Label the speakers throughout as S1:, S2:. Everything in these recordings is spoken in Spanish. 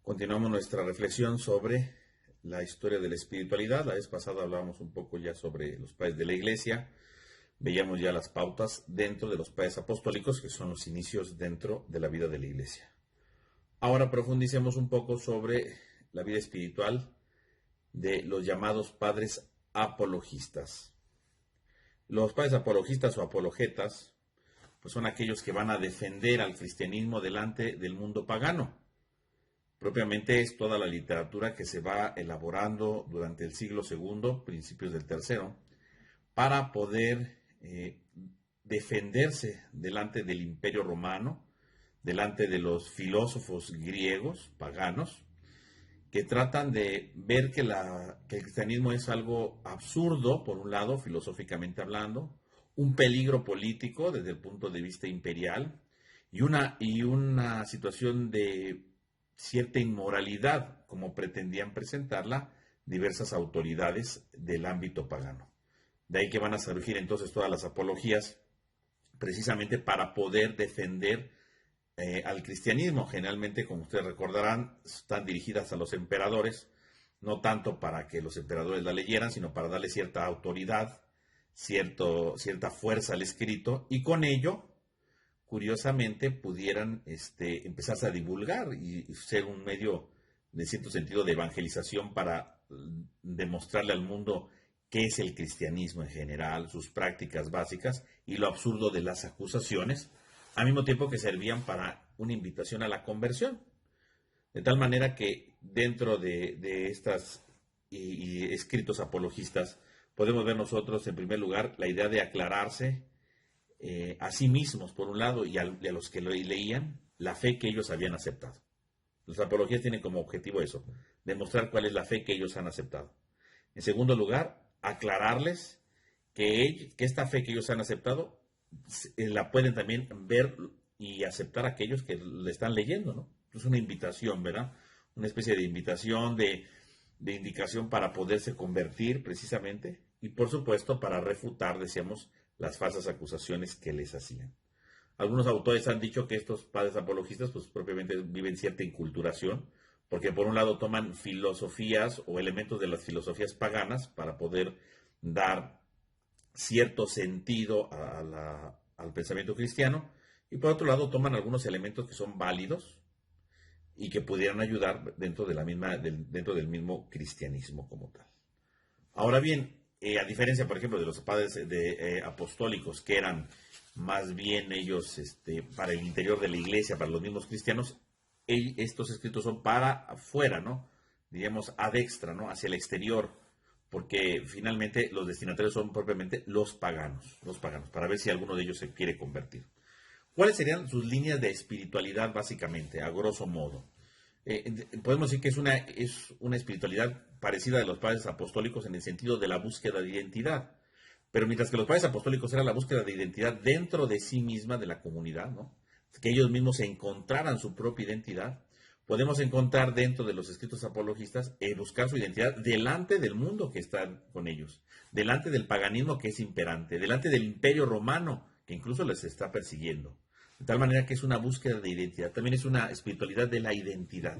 S1: Continuamos nuestra reflexión sobre la historia de la espiritualidad. La vez pasada hablábamos un poco ya sobre los padres de la iglesia. Veíamos ya las pautas dentro de los padres apostólicos, que son los inicios dentro de la vida de la iglesia. Ahora profundicemos un poco sobre la vida espiritual de los llamados padres apologistas. Los padres apologistas o apologetas pues son aquellos que van a defender al cristianismo delante del mundo pagano. Propiamente es toda la literatura que se va elaborando durante el siglo II, principios del tercero, para poder defenderse delante del Imperio Romano, delante de los filósofos griegos, paganos, que tratan de ver que el cristianismo es algo absurdo, por un lado, filosóficamente hablando, un peligro político desde el punto de vista imperial, y una situación de cierta inmoralidad, como pretendían presentarla diversas autoridades del ámbito pagano. De ahí que van a surgir entonces todas las apologías, precisamente para poder defender al cristianismo. Generalmente, como ustedes recordarán, están dirigidas a los emperadores, no tanto para que los emperadores la leyeran, sino para darle cierta autoridad, cierta fuerza al escrito, y con ello curiosamente pudieran empezarse a divulgar y ser un medio, de cierto sentido, de evangelización para demostrarle al mundo qué es el cristianismo en general, sus prácticas básicas y lo absurdo de las acusaciones, al mismo tiempo que servían para una invitación a la conversión. De tal manera que dentro de estas escritos apologistas podemos ver nosotros, en primer lugar, la idea de aclararse a sí mismos, por un lado, y a los que lo leían, la fe que ellos habían aceptado. Las apologías tienen como objetivo eso, demostrar cuál es la fe que ellos han aceptado. En segundo lugar, aclararles que esta fe que ellos han aceptado la pueden también ver y aceptar aquellos que le están leyendo, ¿no? Es una invitación, ¿verdad? Una especie de invitación, de indicación para poderse convertir precisamente, y por supuesto para refutar, decíamos, las falsas acusaciones que les hacían. Algunos autores han dicho que estos padres apologistas pues propiamente viven cierta inculturación, porque por un lado toman filosofías o elementos de las filosofías paganas para poder dar cierto sentido al pensamiento cristiano, y por otro lado toman algunos elementos que son válidos y que pudieran ayudar dentro del mismo cristianismo como tal. Ahora bien, a diferencia, por ejemplo, de los padres apostólicos, que eran más bien ellos para el interior de la iglesia, para los mismos cristianos, estos escritos son para afuera, ¿no? Diríamos ad extra, ¿no? Hacia el exterior, porque finalmente los destinatarios son propiamente los paganos, para ver si alguno de ellos se quiere convertir. ¿Cuáles serían sus líneas de espiritualidad básicamente, a grosso modo? Podemos decir que es una espiritualidad parecida a de los padres apostólicos en el sentido de la búsqueda de identidad. Pero mientras que los padres apostólicos era la búsqueda de identidad dentro de sí misma, de la comunidad, ¿no? Que ellos mismos se encontraran su propia identidad, podemos encontrar dentro de los escritos apologistas buscar su identidad delante del mundo que está con ellos, delante del paganismo que es imperante, delante del imperio romano que incluso les está persiguiendo. De tal manera que es una búsqueda de identidad, también es una espiritualidad de la identidad,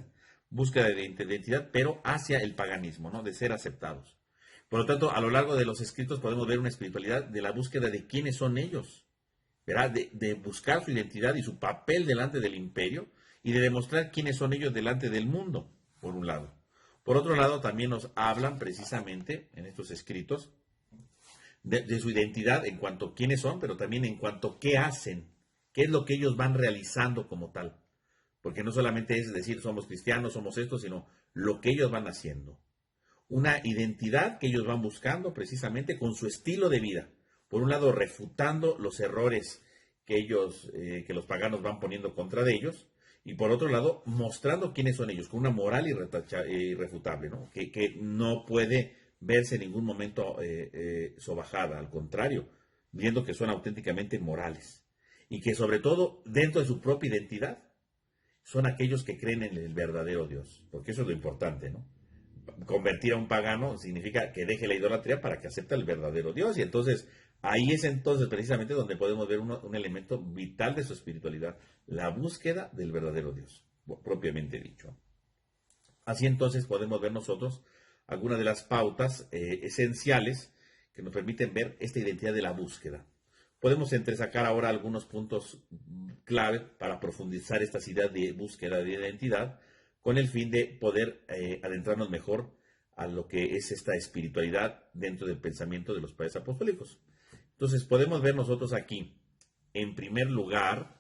S1: búsqueda de identidad, pero hacia el paganismo, ¿no? De ser aceptados. Por lo tanto, a lo largo de los escritos podemos ver una espiritualidad de la búsqueda de quiénes son ellos, ¿verdad? De buscar su identidad y su papel delante del imperio y de demostrar quiénes son ellos delante del mundo, por un lado. Por otro lado, también nos hablan precisamente en estos escritos de su identidad en cuanto a quiénes son, pero también en cuanto a qué hacen, qué es lo que ellos van realizando como tal. Porque no solamente es decir somos cristianos, somos esto, sino lo que ellos van haciendo. Una identidad que ellos van buscando precisamente con su estilo de vida. Por un lado, refutando los errores que los paganos van poniendo contra de ellos, y por otro lado, mostrando quiénes son ellos, con una moral irrefutable, ¿no? Que no puede verse en ningún momento sobajada, al contrario, viendo que son auténticamente morales, y que sobre todo, dentro de su propia identidad, son aquellos que creen en el verdadero Dios, porque eso es lo importante, ¿no? Convertir a un pagano significa que deje la idolatría para que acepte el verdadero Dios, y entonces ahí es entonces precisamente donde podemos ver un elemento vital de su espiritualidad, la búsqueda del verdadero Dios, propiamente dicho. Así entonces podemos ver nosotros algunas de las pautas esenciales que nos permiten ver esta identidad de la búsqueda. Podemos entresacar ahora algunos puntos clave para profundizar estas ideas de búsqueda de identidad con el fin de poder adentrarnos mejor a lo que es esta espiritualidad dentro del pensamiento de los padres apostólicos. Entonces podemos ver nosotros aquí, en primer lugar,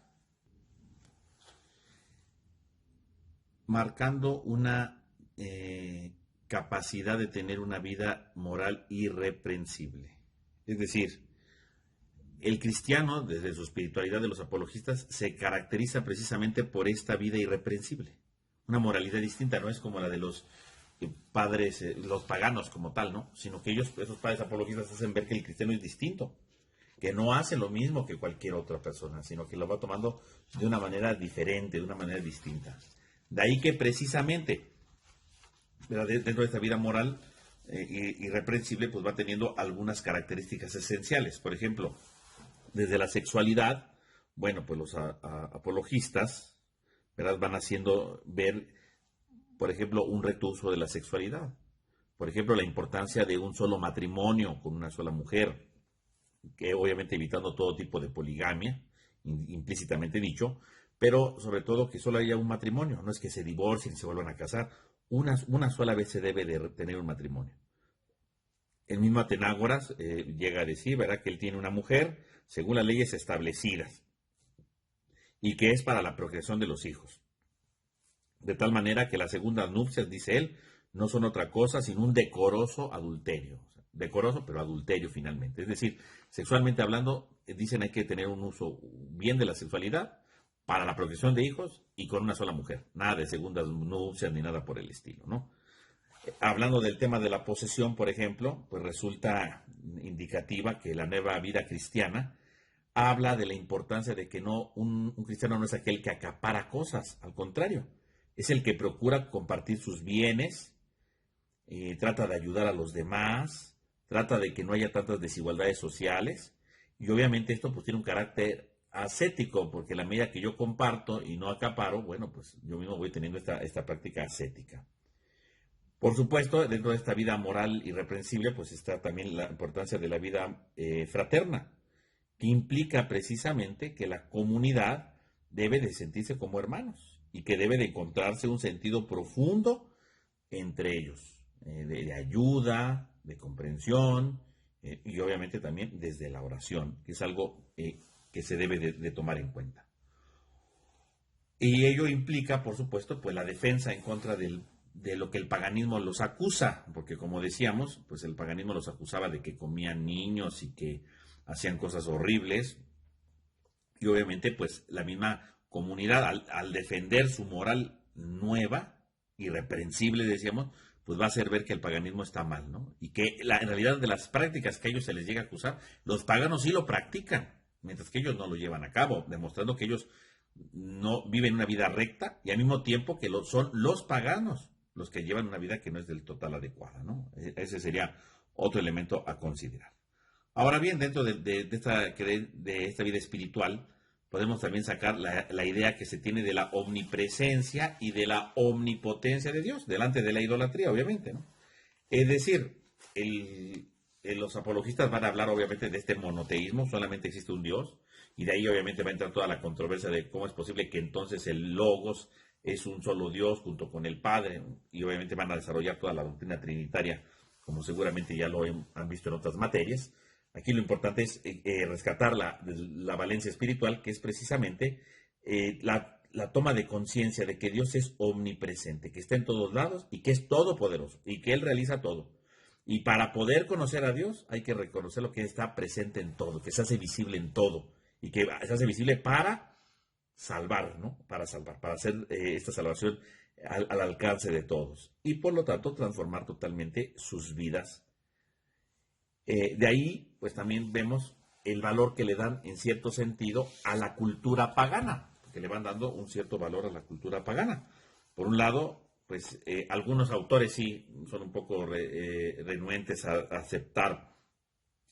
S1: marcando una capacidad de tener una vida moral irreprensible. Es decir, el cristiano, desde su espiritualidad de los apologistas, se caracteriza precisamente por esta vida irreprensible. Una moralidad distinta, no es como la de los padres, los paganos como tal, ¿no? Sino que ellos, esos padres apologistas, hacen ver que el cristiano es distinto, que no hace lo mismo que cualquier otra persona, sino que lo va tomando de una manera diferente, de una manera distinta. De ahí que precisamente, dentro de esta vida moral irreprensible, pues va teniendo algunas características esenciales. Por ejemplo, desde la sexualidad, bueno, pues los apologistas, ¿verdad?, van haciendo ver, por ejemplo, un recto de la sexualidad. Por ejemplo, la importancia de un solo matrimonio con una sola mujer, que obviamente evitando todo tipo de poligamia, implícitamente dicho, pero sobre todo que solo haya un matrimonio, no es que se divorcien y se vuelvan a casar, una sola vez se debe de tener un matrimonio. El mismo Atenágoras llega a decir, ¿verdad?, que él tiene una mujer según las leyes establecidas y que es para la procreación de los hijos. De tal manera que las segundas nupcias, dice él, no son otra cosa sino un decoroso adulterio. O sea, decoroso, pero adulterio finalmente. Es decir, sexualmente hablando, dicen hay que tener un uso bien de la sexualidad para la procreación de hijos y con una sola mujer. Nada de segundas nupcias ni nada por el estilo, ¿no? Hablando del tema de la posesión, por ejemplo, pues resulta indicativa que la nueva vida cristiana habla de la importancia de que no un cristiano no es aquel que acapara cosas, al contrario, es el que procura compartir sus bienes, trata de ayudar a los demás, trata de que no haya tantas desigualdades sociales, y obviamente esto pues tiene un carácter ascético, porque a la medida que yo comparto y no acaparo, bueno, pues yo mismo voy teniendo esta práctica ascética. Por supuesto, dentro de esta vida moral irreprensible, pues está también la importancia de la vida fraterna, que implica precisamente que la comunidad debe de sentirse como hermanos y que debe de encontrarse un sentido profundo entre ellos, de ayuda, de comprensión y obviamente también desde la oración, que es algo que se debe de tomar en cuenta. Y ello implica, por supuesto, pues la defensa en contra de lo que el paganismo los acusa, porque como decíamos, pues el paganismo los acusaba de que comían niños y que hacían cosas horribles, y obviamente pues la misma comunidad al defender su moral nueva, irreprensible decíamos, pues va a hacer ver que el paganismo está mal, ¿no? Y que en realidad de las prácticas que a ellos se les llega a acusar, los paganos sí lo practican, mientras que ellos no lo llevan a cabo, demostrando que ellos no viven una vida recta y al mismo tiempo que son los paganos los que llevan una vida que no es del total adecuada, ¿no? Ese sería otro elemento a considerar. Ahora bien, dentro de esta vida espiritual, podemos también sacar la idea que se tiene de la omnipresencia y de la omnipotencia de Dios, delante de la idolatría, obviamente, ¿no? Es decir, los apologistas van a hablar, obviamente, de este monoteísmo, solamente existe un Dios, y de ahí, obviamente, va a entrar toda la controversia de cómo es posible que entonces el Logos es un solo Dios junto con el Padre, y obviamente van a desarrollar toda la doctrina trinitaria, como seguramente ya lo han visto en otras materias. Aquí lo importante es rescatar la valencia espiritual, que es precisamente la toma de conciencia de que Dios es omnipresente, que está en todos lados y que es todopoderoso y que Él realiza todo. Y para poder conocer a Dios hay que reconocer lo que está presente en todo, que se hace visible en todo y que se hace visible para salvar, ¿no? Para salvar, para hacer esta salvación al alcance de todos y por lo tanto transformar totalmente sus vidas. De ahí, pues también vemos el valor que le dan en cierto sentido a la cultura pagana, que le van dando un cierto valor a la cultura pagana. Por un lado, pues algunos autores sí son un poco renuentes a aceptar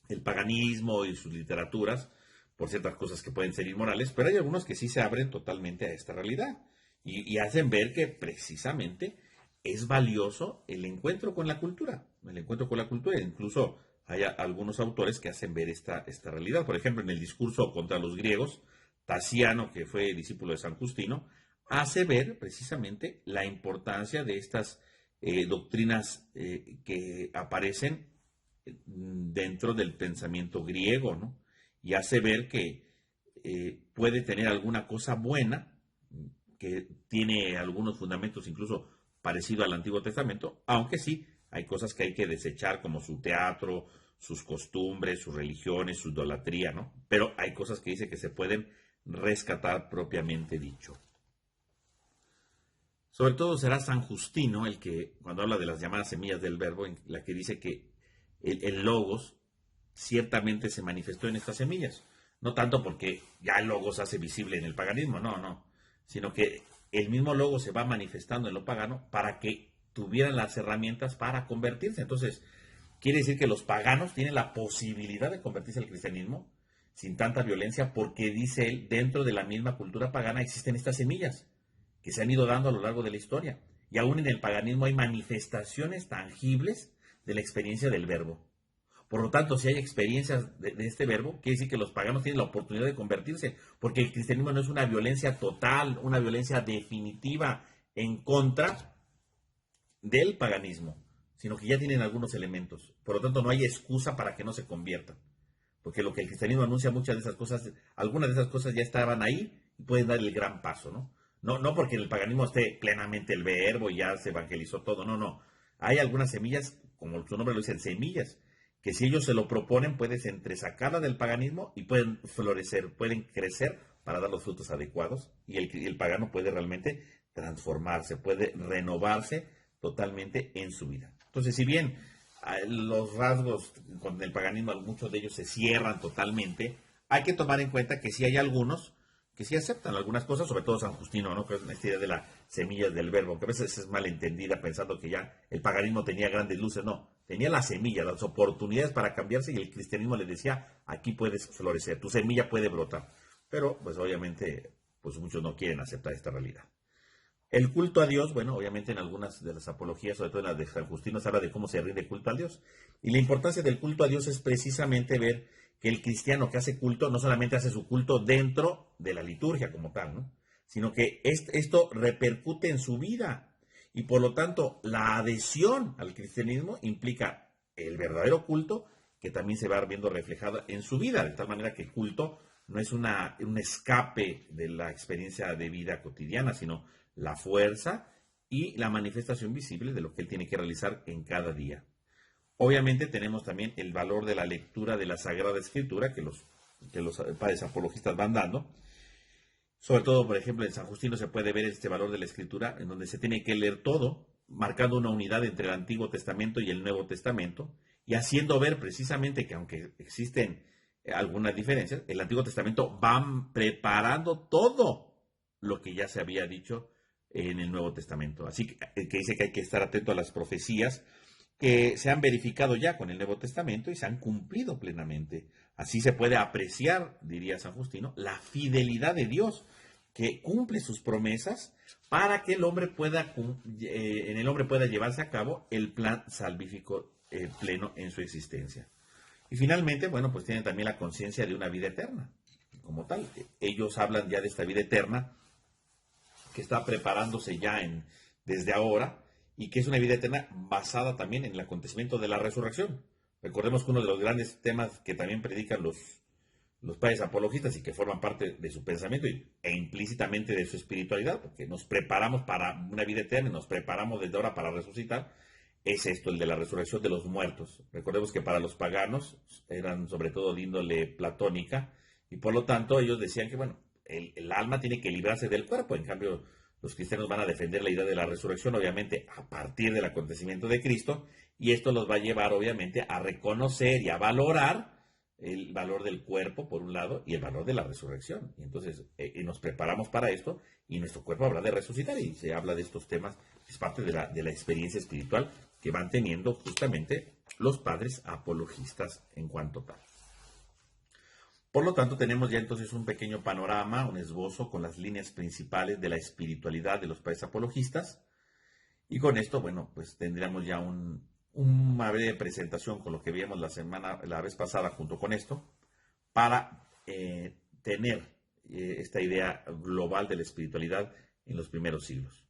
S1: el paganismo y sus literaturas por ciertas cosas que pueden ser inmorales, pero hay algunos que sí se abren totalmente a esta realidad y hacen ver que precisamente es valioso el encuentro con la cultura, incluso hay algunos autores que hacen ver esta realidad. Por ejemplo, en el discurso contra los griegos, Tasiano, que fue discípulo de San Justino, hace ver precisamente la importancia de estas doctrinas que aparecen dentro del pensamiento griego, ¿no? Y hace ver que puede tener alguna cosa buena, que tiene algunos fundamentos incluso parecido al Antiguo Testamento, aunque sí hay cosas que hay que desechar, como su teatro, sus costumbres, sus religiones, su idolatría, ¿no? Pero hay cosas que dice que se pueden rescatar propiamente dicho. Sobre todo será San Justino el que, cuando habla de las llamadas semillas del verbo, en la que dice que el logos ciertamente se manifestó en estas semillas. No tanto porque ya el logos se hace visible en el paganismo, no, sino que el mismo logos se va manifestando en lo pagano para que tuvieran las herramientas para convertirse. Entonces, quiere decir que los paganos tienen la posibilidad de convertirse al cristianismo sin tanta violencia, porque dice él, dentro de la misma cultura pagana existen estas semillas que se han ido dando a lo largo de la historia. Y aún en el paganismo hay manifestaciones tangibles de la experiencia del verbo. Por lo tanto, si hay experiencias de este verbo, quiere decir que los paganos tienen la oportunidad de convertirse, porque el cristianismo no es una violencia total, una violencia definitiva en contra del paganismo, sino que ya tienen algunos elementos. Por lo tanto, no hay excusa para que no se conviertan, porque lo que el cristianismo anuncia, muchas de esas cosas, algunas de esas cosas ya estaban ahí y pueden dar el gran paso, ¿no? No porque en el paganismo esté plenamente el verbo y ya se evangelizó todo, no. Hay algunas semillas, como su nombre lo dice, semillas, que si ellos se lo proponen, puedes entresacarla del paganismo y pueden florecer, pueden crecer para dar los frutos adecuados, y el pagano puede realmente transformarse, puede renovarse totalmente en su vida. Entonces, si bien los rasgos con el paganismo, muchos de ellos se cierran totalmente, hay que tomar en cuenta que sí hay algunos que sí aceptan algunas cosas, sobre todo San Justino, ¿no? Que es esta idea de la semilla del verbo, que a veces es malentendida pensando que ya el paganismo tenía grandes luces, no, tenía la semilla, las oportunidades para cambiarse, y el cristianismo le decía, aquí puedes florecer, tu semilla puede brotar. Pero, pues obviamente, pues muchos no quieren aceptar esta realidad. El culto a Dios, bueno, obviamente en algunas de las apologías, sobre todo en las de San Justino, se habla de cómo se rinde culto a Dios. Y la importancia del culto a Dios es precisamente ver que el cristiano que hace culto no solamente hace su culto dentro de la liturgia como tal, ¿no? Sino que esto repercute en su vida. Y por lo tanto, la adhesión al cristianismo implica el verdadero culto, que también se va viendo reflejado en su vida, de tal manera que el culto no es un escape de la experiencia de vida cotidiana, sino la fuerza y la manifestación visible de lo que él tiene que realizar en cada día. Obviamente tenemos también el valor de la lectura de la Sagrada Escritura que los padres apologistas van dando. Sobre todo, por ejemplo, en San Justino se puede ver este valor de la Escritura, en donde se tiene que leer todo, marcando una unidad entre el Antiguo Testamento y el Nuevo Testamento, y haciendo ver precisamente que aunque existen algunas diferencias, el Antiguo Testamento va preparando todo lo que ya se había dicho en el Nuevo Testamento. Así que dice que hay que estar atento a las profecías que se han verificado ya con el Nuevo Testamento y se han cumplido plenamente. Así se puede apreciar, diría San Justino, la fidelidad de Dios, que cumple sus promesas para que el hombre en el hombre pueda llevarse a cabo el plan salvífico pleno en su existencia. Y finalmente, bueno, pues tienen también la conciencia de una vida eterna, como tal. Ellos hablan ya de esta vida eterna que está preparándose ya desde ahora, y que es una vida eterna basada también en el acontecimiento de la resurrección. Recordemos que uno de los grandes temas que también predican los padres apologistas y que forman parte de su pensamiento e implícitamente de su espiritualidad, porque nos preparamos para una vida eterna, nos preparamos desde ahora para resucitar, es esto, el de la resurrección de los muertos. Recordemos que para los paganos eran sobre todo de índole platónica, y por lo tanto ellos decían que, bueno, el alma tiene que librarse del cuerpo. En cambio, los cristianos van a defender la idea de la resurrección, obviamente, a partir del acontecimiento de Cristo, y esto los va a llevar, obviamente, a reconocer y a valorar el valor del cuerpo, por un lado, y el valor de la resurrección. Y entonces nos preparamos para esto, y nuestro cuerpo habrá de resucitar, y se habla de estos temas, es parte de la experiencia espiritual que van teniendo justamente los padres apologistas en cuanto tal. Por lo tanto, tenemos ya entonces un pequeño panorama, un esbozo con las líneas principales de la espiritualidad de los padres apologistas. Y con esto, bueno, pues tendríamos ya una breve presentación con lo que vimos la vez pasada junto con esto, para tener esta idea global de la espiritualidad en los primeros siglos.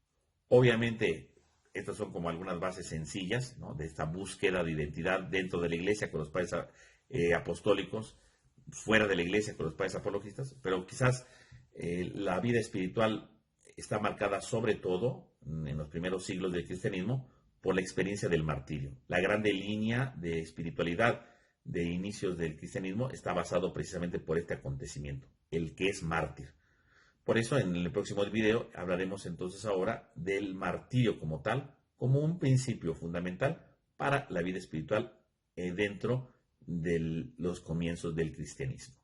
S1: Obviamente, estas son como algunas bases sencillas, ¿no?, de esta búsqueda de identidad dentro de la iglesia con los padres apostólicos, fuera de la iglesia con los padres apologistas, pero quizás la vida espiritual está marcada sobre todo en los primeros siglos del cristianismo por la experiencia del martirio. La grande línea de espiritualidad de inicios del cristianismo está basado precisamente por este acontecimiento, el que es mártir. Por eso en el próximo video hablaremos entonces ahora del martirio como tal, como un principio fundamental para la vida espiritual dentro de los comienzos del cristianismo.